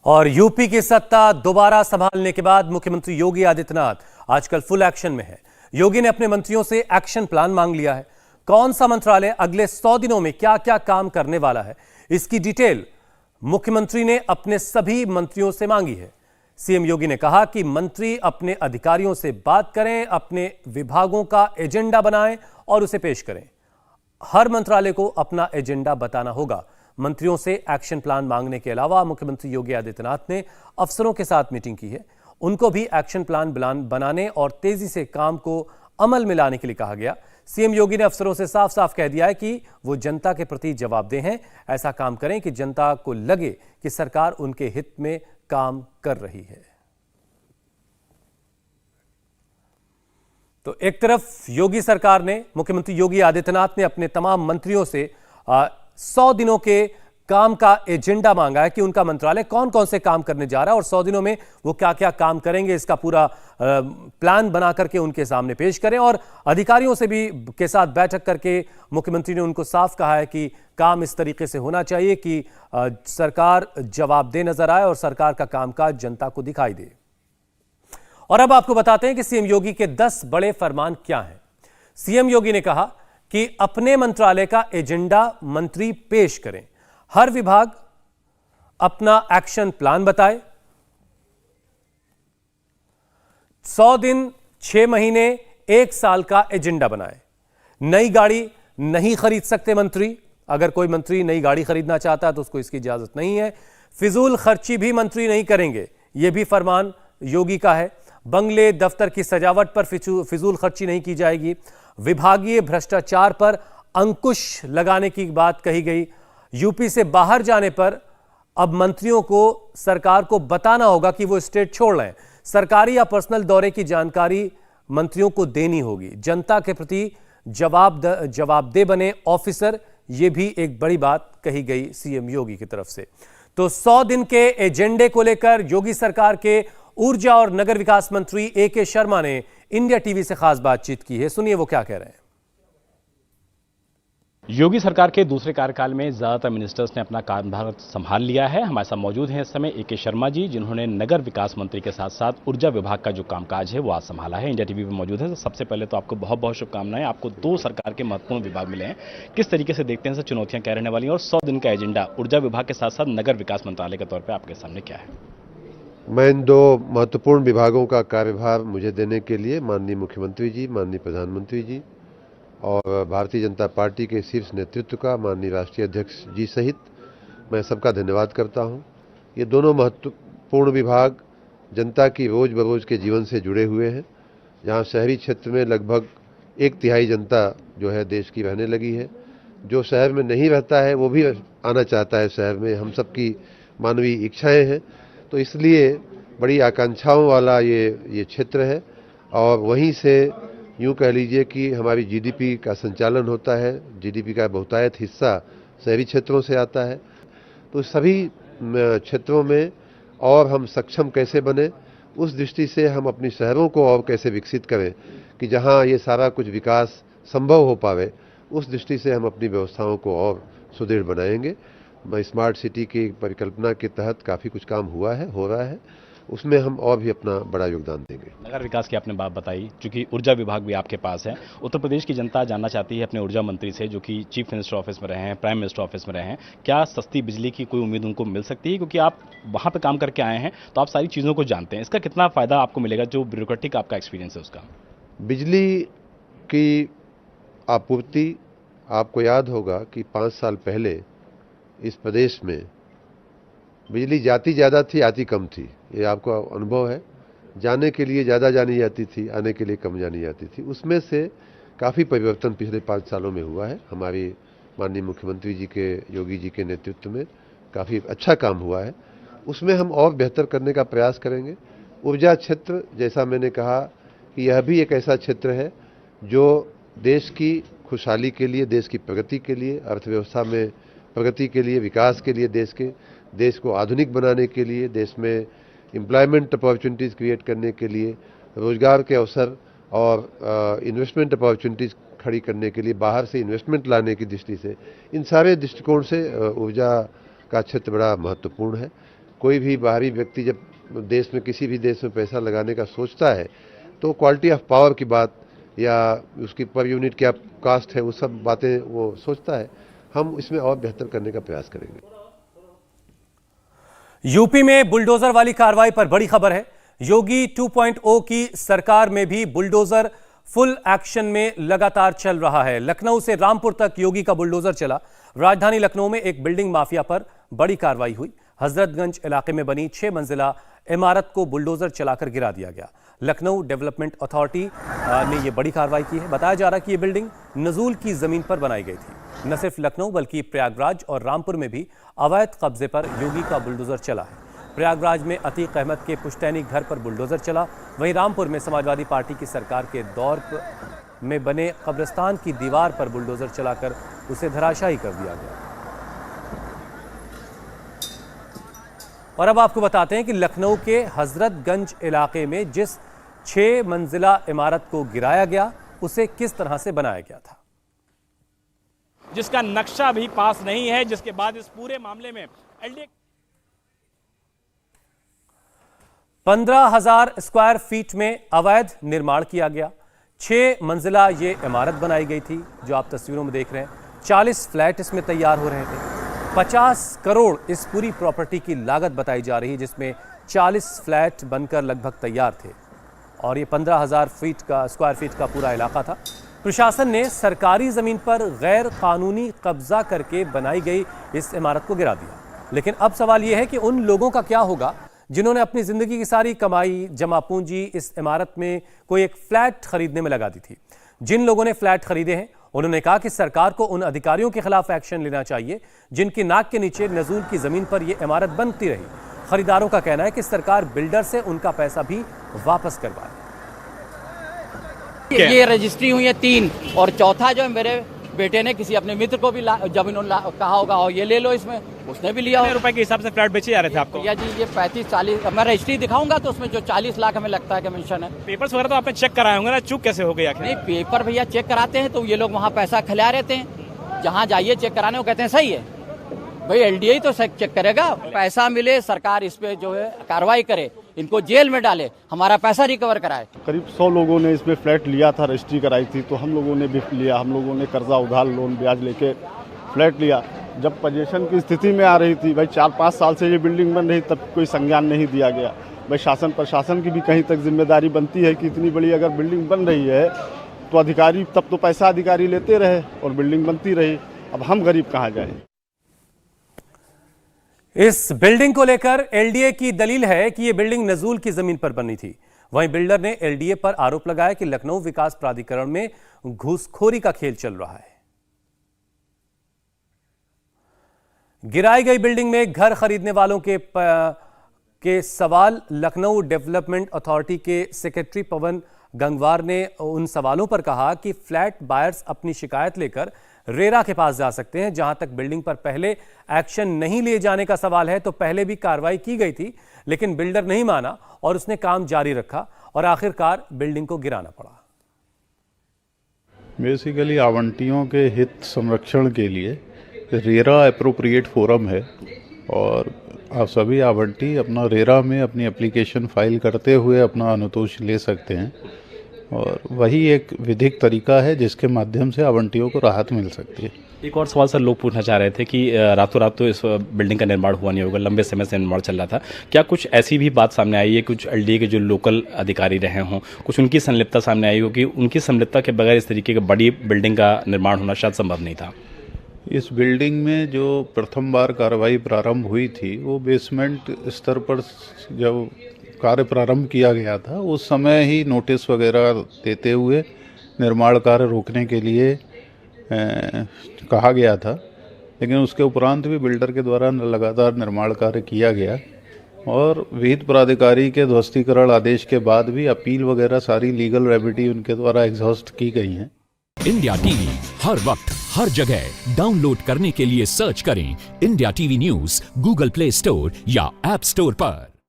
और यूपी की सत्ता दोबारा संभालने के बाद मुख्यमंत्री योगी आदित्यनाथ आजकल फुल एक्शन में है। योगी ने अपने मंत्रियों से एक्शन प्लान मांग लिया है। कौन सा मंत्रालय अगले 100 दिनों में क्या क्या काम करने वाला है, इसकी डिटेल मुख्यमंत्री ने अपने सभी मंत्रियों से मांगी है। सीएम योगी ने कहा कि मंत्री अपने अधिकारियों से बात करें, अपने विभागों का एजेंडा बनाएं और उसे पेश करें। हर मंत्रालय को अपना एजेंडा बताना होगा। मंत्रियों से एक्शन प्लान मांगने के अलावा मुख्यमंत्री योगी आदित्यनाथ ने अफसरों के साथ मीटिंग की है। उनको भी एक्शन प्लान बनाने और तेजी से काम को अमल में लाने के लिए कहा गया। सीएम योगी ने अफसरों से साफ साफ कह दिया है कि वो जनता के प्रति जवाबदेह हैं। ऐसा काम करें कि जनता को लगे कि सरकार उनके हित में काम कर रही है। तो एक तरफ योगी सरकार ने, मुख्यमंत्री योगी आदित्यनाथ ने अपने तमाम मंत्रियों से 100 दिनों के काम का एजेंडा मांगा है कि उनका मंत्रालय कौन कौन से काम करने जा रहा है और 100 दिनों में वो क्या क्या काम करेंगे, इसका पूरा प्लान बना करके उनके सामने पेश करें। और अधिकारियों से भी के साथ बैठक करके मुख्यमंत्री ने उनको साफ कहा है कि काम इस तरीके से होना चाहिए कि सरकार जवाबदेह नजर आए और सरकार का कामकाज जनता को दिखाई दे। और अब आपको बताते हैं कि सीएम योगी के 10 बड़े फरमान क्या हैं। सीएम योगी ने कहा कि अपने मंत्रालय का एजेंडा मंत्री पेश करें, हर विभाग अपना एक्शन प्लान बताए, 100 दिन, 6 महीने, 1 साल का एजेंडा बनाए। नई गाड़ी नहीं खरीद सकते मंत्री। अगर कोई मंत्री नई गाड़ी खरीदना चाहता है तो उसको इसकी इजाजत नहीं है। फिजूल खर्ची भी मंत्री नहीं करेंगे, यह भी फरमान योगी का है। बंगले, दफ्तर की सजावट पर फिजूल खर्ची नहीं की जाएगी। विभागीय भ्रष्टाचार पर अंकुश लगाने की बात कही गई। यूपी से बाहर जाने पर अब मंत्रियों को सरकार को बताना होगा कि वो स्टेट छोड़ रहे हैं। सरकारी या पर्सनल दौरे की जानकारी मंत्रियों को देनी होगी। जनता के प्रति जवाबदेह बने ऑफिसर, ये भी एक बड़ी बात कही गई सीएम योगी की तरफ से। तो 100 दिन के एजेंडे को लेकर योगी सरकार के ऊर्जा और नगर विकास मंत्री AK शर्मा ने इंडिया टीवी से खास बातचीत की है। सुनिए वो क्या कह रहे हैं। योगी सरकार के दूसरे कार्यकाल में ज्यादातर मिनिस्टर्स ने अपना कार्यभार संभाल लिया है। हमारे साथ मौजूद हैं इस समय AK शर्मा जी, जिन्होंने नगर विकास मंत्री के साथ साथ ऊर्जा विभाग का जो कामकाज है वो आज संभाला है। इंडिया टीवी पे मौजूद है। सबसे पहले तो आपको बहुत बहुत शुभकामनाएं। आपको 2 सरकार के महत्वपूर्ण विभाग मिले हैं, किस तरीके से देखते हैं सर चुनौतियां क्या रहने वाली हैं और 100 दिन का एजेंडा ऊर्जा विभाग के साथ साथ नगर विकास मंत्रालय के तौर पर आपके सामने क्या है? मैं इन 2 महत्वपूर्ण विभागों का कार्यभार मुझे देने के लिए माननीय मुख्यमंत्री जी, माननीय प्रधानमंत्री जी और भारतीय जनता पार्टी के शीर्ष नेतृत्व का, माननीय राष्ट्रीय अध्यक्ष जी सहित मैं सबका धन्यवाद करता हूं। ये दोनों महत्वपूर्ण विभाग जनता की रोज बरोज के जीवन से जुड़े हुए हैं। जहां शहरी क्षेत्र में लगभग 1/3 जनता जो है देश की रहने लगी है। जो शहर में नहीं रहता है वो भी आना चाहता है शहर में। हम सबकी मानवीय इच्छाएँ हैं, तो इसलिए बड़ी आकांक्षाओं वाला ये क्षेत्र है। और वहीं से यूँ कह लीजिए कि हमारी GDP का संचालन होता है। GDP का बहुतायत हिस्सा शहरी क्षेत्रों से आता है। तो सभी क्षेत्रों में और हम सक्षम कैसे बने, उस दृष्टि से हम अपनी शहरों को और कैसे विकसित करें कि जहां ये सारा कुछ विकास संभव हो पावे, उस दृष्टि से हम अपनी व्यवस्थाओं को और सुदृढ़ बनाएंगे। स्मार्ट सिटी की परिकल्पना के तहत काफ़ी कुछ काम हुआ है, हो रहा है, उसमें हम और भी अपना बड़ा योगदान देंगे। नगर विकास की आपने बात बताई, क्योंकि ऊर्जा विभाग भी आपके पास है। उत्तर प्रदेश की जनता जानना चाहती है अपने ऊर्जा मंत्री से, जो कि चीफ मिनिस्टर ऑफिस में रहे हैं, प्राइम मिनिस्टर ऑफिस में रहे हैं, क्या सस्ती बिजली की कोई उम्मीद उनको मिल सकती है? क्योंकि आप वहाँ पर काम करके आए हैं तो आप सारी चीज़ों को जानते हैं। इसका कितना फ़ायदा आपको मिलेगा, जो ब्यूरोक्रेटिक आपका एक्सपीरियंस है उसका? बिजली की आपूर्ति, आपको याद होगा कि 5 साल पहले इस प्रदेश में बिजली जाती ज़्यादा थी, आती कम थी। ये आपको अनुभव है। जाने के लिए ज़्यादा जानी जाती थी, आने के लिए कम जानी जाती थी। उसमें से काफ़ी परिवर्तन पिछले 5 सालों में हुआ है। हमारी माननीय मुख्यमंत्री जी के, योगी जी के नेतृत्व में काफ़ी अच्छा काम हुआ है। उसमें हम और बेहतर करने का प्रयास करेंगे। ऊर्जा क्षेत्र, जैसा मैंने कहा कि यह भी एक ऐसा क्षेत्र है जो देश की खुशहाली के लिए, देश की प्रगति के लिए, अर्थव्यवस्था में प्रगति के लिए, विकास के लिए, देश को आधुनिक बनाने के लिए, देश में एम्प्लॉयमेंट अपॉर्चुनिटीज़ क्रिएट करने के लिए, रोजगार के अवसर और इन्वेस्टमेंट अपॉर्चुनिटीज़ खड़ी करने के लिए, बाहर से इन्वेस्टमेंट लाने की दृष्टि से, इन सारे दृष्टिकोण से ऊर्जा का क्षेत्र बड़ा महत्वपूर्ण है। कोई भी बाहरी व्यक्ति जब देश में किसी भी देश में पैसा लगाने का सोचता है तो क्वालिटी ऑफ पावर की बात या उसकी पर यूनिट क्या कास्ट है वो सब बातें वो सोचता है। हम इसमें और बेहतर करने का प्रयास करेंगे। यूपी में बुलडोजर वाली कार्रवाई पर बड़ी खबर है। योगी 2.0 की सरकार में भी बुलडोजर फुल एक्शन में लगातार चल रहा है। लखनऊ से रामपुर तक योगी का बुलडोजर चला। राजधानी लखनऊ में एक बिल्डिंग माफिया पर बड़ी कार्रवाई हुई। हजरतगंज इलाके में बनी 6 मंजिला इमारत को बुलडोजर चलाकर गिरा दिया गया। लखनऊ डेवलपमेंट अथॉरिटी ने यह बड़ी कार्रवाई की है। बताया जा रहा है कि यह बिल्डिंग नजूल की जमीन पर बनाई गई थी। न सिर्फ लखनऊ बल्कि प्रयागराज और रामपुर में भी अवैध कब्जे पर योगी का बुलडोजर चला है। प्रयागराज में अतीक अहमद के पुश्तैनी घर पर बुलडोजर चला। वहीं रामपुर में समाजवादी पार्टी की सरकार के दौर में बने कब्रिस्तान की दीवार पर बुलडोजर चलाकर उसे धराशायी कर दिया गया। और अब आपको बताते हैं कि लखनऊ के हजरतगंज इलाके में जिस 6 मंजिला इमारत को गिराया गया उसे किस तरह से बनाया गया था, जिसका नक्शा भी पास नहीं है, जिसके बाद इस पूरे मामले में एलडीए 15,000 स्क्वायर फीट में अवैध निर्माण किया गया। 6 मंजिला ये इमारत बनाई गई थी जो आप तस्वीरों में देख रहे हैं। 40 फ्लैट इसमें तैयार हो रहे थे। 50 करोड़ इस पूरी प्रॉपर्टी की लागत बताई जा रही है, जिसमें 40 फ्लैट बनकर लगभग तैयार थे और ये 15,000 स्क्वायर फीट का पूरा इलाका था। प्रशासन ने सरकारी जमीन पर गैर कानूनी कब्जा करके बनाई गई इस इमारत को गिरा दिया। लेकिन अब सवाल यह है कि उन लोगों का क्या होगा जिन्होंने अपनी जिंदगी की सारी कमाई, जमा पूंजी इस इमारत में कोई एक फ्लैट खरीदने में लगा दी थी। जिन लोगों ने फ्लैट खरीदे हैं उन्होंने कहा कि सरकार को उन अधिकारियों के खिलाफ एक्शन लेना चाहिए जिनकी नाक के नीचे नजूल की जमीन पर यह इमारत बनती रही। खरीदारों का कहना है कि सरकार बिल्डर से उनका पैसा भी वापस करवाए। ये रजिस्ट्री हुई है 3 और चौथा जो है मेरे बेटे ने किसी अपने मित्र को भी जब इन्होंने कहा होगा और ये ले लो, इसमें उसने भी लिया। रुपए के हिसाब से फ्लैट बेचे जा रहे थे आपको? या जी ये 35-40 मैं रजिस्ट्री दिखाऊंगा तो उसमें जो 40 लाख हमें लगता है कमीशन है। पेपर्स वगैरह तो आपने चेक कराए होंगे ना, चूक कैसे हो गई? नहीं, पेपर भैया चेक कराते हैं तो ये लोग वहाँ पैसा खिला रहते हैं। जहाँ जाइए चेक कराने वो कहते हैं सही है। भाई एलडीए तो चेक करेगा, पैसा मिले, सरकार इस पे जो है कार्रवाई करे, इनको जेल में डाले, हमारा पैसा रिकवर कराए। करीब 100 लोगों ने इसमें फ्लैट लिया था, रजिस्ट्री कराई थी, तो हम लोगों ने भी लिया। हम लोगों ने कर्जा उधार लोन ब्याज लेके फ्लैट लिया। जब पोजीशन की स्थिति में आ रही थी, भाई 4-5 साल से ये बिल्डिंग बन रही, तब कोई संज्ञान नहीं दिया गया। भाई शासन प्रशासन की भी कहीं तक जिम्मेदारी बनती है कि इतनी बड़ी अगर बिल्डिंग बन रही है तो अधिकारी, तब तो पैसा अधिकारी लेते रहे और बिल्डिंग बनती रही। अब हम गरीब कहाँ जाएं? इस बिल्डिंग को लेकर एलडीए की दलील है कि यह बिल्डिंग नजूल की जमीन पर बनी थी। वहीं बिल्डर ने एलडीए पर आरोप लगाया कि लखनऊ विकास प्राधिकरण में घूसखोरी का खेल चल रहा है। गिराई गई बिल्डिंग में घर खरीदने वालों के सवाल लखनऊ डेवलपमेंट अथॉरिटी के सेक्रेटरी पवन गंगवार ने उन सवालों पर कहा कि फ्लैट बायर्स अपनी शिकायत लेकर रेरा के पास जा सकते हैं। जहां तक बिल्डिंग पर पहले एक्शन नहीं लिए जाने का सवाल है तो पहले भी कार्रवाई की गई थी, लेकिन बिल्डर नहीं माना और उसने काम जारी रखा और आखिरकार बिल्डिंग को गिराना पड़ा। बेसिकली आवंटियों के हित संरक्षण के लिए रेरा एप्रोप्रिएट फोरम है और आप सभी आवंटी अपना रेरा में अपनी एप्लीकेशन फाइल करते हुए अपना अनुतोष ले सकते हैं और वही एक विधिक तरीका है जिसके माध्यम से आवंटियों को राहत मिल सकती है। एक और सवाल सर लोग पूछना चाह रहे थे कि रातों रात तो इस बिल्डिंग का निर्माण हुआ नहीं होगा, लंबे समय से निर्माण चल रहा था। क्या कुछ ऐसी भी बात सामने आई है, कुछ एलडीए के जो लोकल अधिकारी रहे हों, कुछ उनकी संलिप्तता सामने आई हो कि उनकी संलिप्तता के बगैर इस तरीके की बड़ी बिल्डिंग का निर्माण होना शायद संभव नहीं था? इस बिल्डिंग में जो प्रथम बार कार्रवाई प्रारंभ हुई थी वो बेसमेंट स्तर पर जब कार्य प्रारंभ किया गया था उस समय ही नोटिस वगैरह देते हुए निर्माण कार्य रोकने के लिए कहा गया था, लेकिन उसके उपरांत भी बिल्डर के द्वारा लगातार निर्माण कार्य किया गया और विहित प्राधिकारी के ध्वस्तीकरण आदेश के बाद भी अपील वगैरह सारी लीगल रेमेडी उनके द्वारा एग्जॉस्ट की गई हैं। इंडिया टीवी हर वक्त हर जगह डाउनलोड करने के लिए सर्च करें India TV news Google play store या ऐप स्टोर पर।